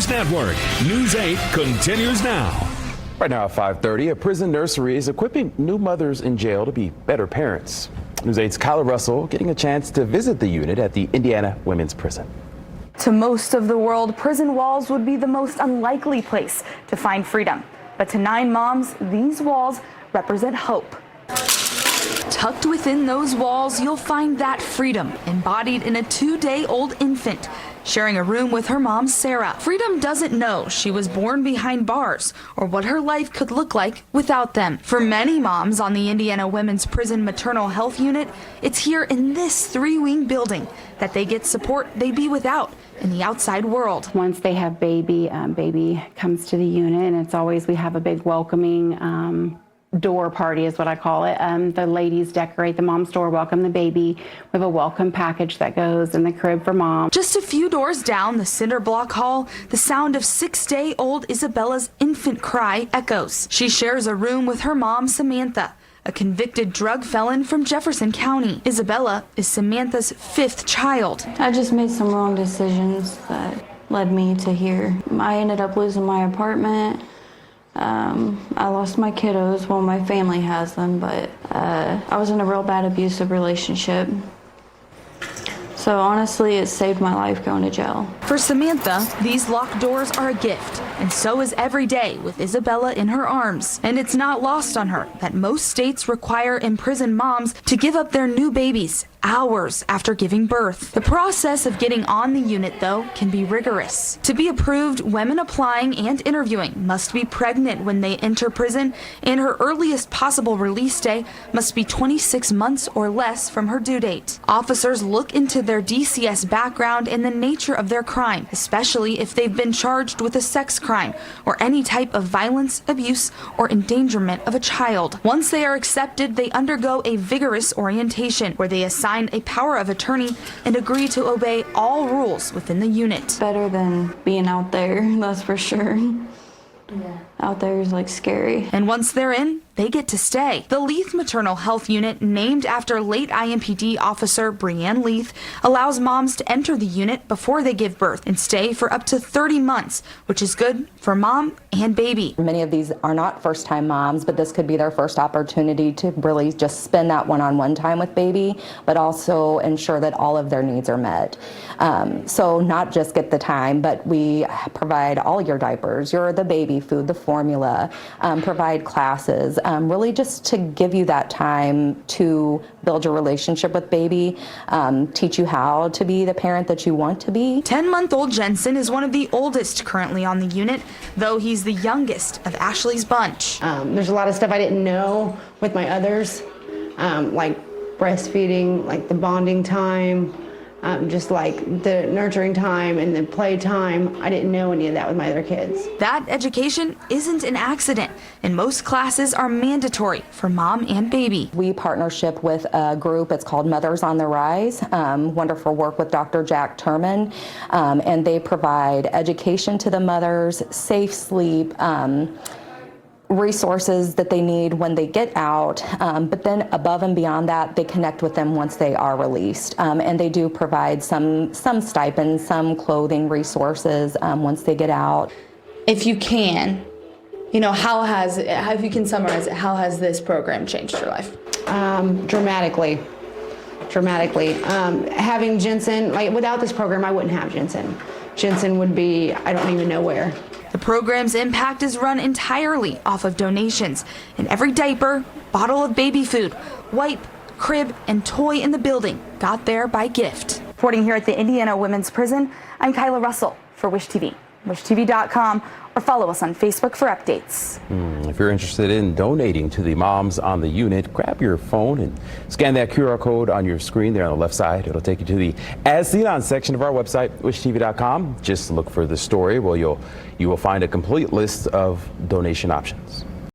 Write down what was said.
News Network. News 8 continues now. Right now at 5:30, a prison nursery is equipping new mothers in jail to be better parents. News 8's Kyla Russell getting a chance to visit the unit at the Indiana Women's Prison. To most of the world, prison walls would be the most unlikely place to find freedom. But to 9 moms, these walls represent hope. Tucked within those walls, you'll find that freedom embodied in a 2-day-old infant sharing a room with her mom, Sarah. Freedom doesn't know she was born behind bars or what her life could look like without them. For many moms on the Indiana Women's Prison Maternal Health Unit, it's here in this 3-wing building that they get support they'd be without in the outside world. Once they have baby, baby comes to the unit, and it's always, we have a big welcoming door party is what I call it. The ladies decorate the mom's door, welcome the baby. We have a welcome package that goes in the crib for mom. Just a few doors down the cinder block hall, the sound of 6-day-old Isabella's infant cry echoes. She shares a room with her mom, Samantha, a convicted drug felon from Jefferson County. Isabella is Samantha's 5th child. I just made some wrong decisions that led me to here. I ended up losing my apartment. I lost my kiddos. Well, my family has them, but I was in a real bad abusive relationship. So honestly, it saved my life going to jail. For Samantha, these locked doors are a gift, and so is every day with Isabella in her arms. And it's not lost on her that most states require imprisoned moms to give up their new babies hours after giving birth. The process of getting on the unit, though, can be rigorous. To be approved, women applying and interviewing must be pregnant when they enter prison, and her earliest possible release day must be 26 months or less from her due date. Officers look into their DCS background and the nature of their crime, especially if they've been charged with a sex crime or any type of violence, abuse, or endangerment of a child. Once they are accepted, they undergo a vigorous orientation where they assign a power of attorney and agree to obey all rules within the unit. Better than being out there, that's for sure. Yeah. Out there is like scary. And once they're in, they get to stay. The Leith Maternal Health Unit, named after late IMPD officer Breanne Leith, allows moms to enter the unit before they give birth and stay for up to 30 months, which is good for mom and baby. Many of these are not first-time moms, but this could be their first opportunity to really just spend that one-on-one time with baby, but also ensure that all of their needs are met. So not just get the time, but we provide all your diapers, the baby food, the formula, provide classes, really just to give you that time to build your relationship with baby, teach you how to be the parent that you want to be. 10-month-old Jensen is one of the oldest currently on the unit, though he's the youngest of Ashley's bunch. There's a lot of stuff I didn't know with my others, like breastfeeding, like the bonding time, just like the nurturing time and the play time. I didn't know any of that with my other kids. That education isn't an accident, and most classes are mandatory for mom and baby. We partnership with a group, it's called Mothers on the Rise, wonderful work with Dr. Jack Turman, and they provide education to the mothers, safe sleep, resources that they need when they get out, but then above and beyond that, they connect with them once they are released, and they do provide some stipends, some clothing resources once they get out. If you can, if you can summarize it, how has this program changed your life? Dramatically. Having Jensen, like without this program, I wouldn't have Jensen. Jensen would be, I don't even know where. The program's impact is run entirely off of donations, and every diaper, bottle of baby food, wipe, crib, and toy in the building got there by gift. Reporting here at the Indiana Women's Prison, I'm Kyla Russell for Wish TV. WishTV.com, or follow us on Facebook for updates. If you're interested in donating to the moms on the unit, grab your phone and scan that QR code on your screen there on the left side. It'll take you to the As Seen On section of our website, WishTV.com. Just look for the story where you will find a complete list of donation options.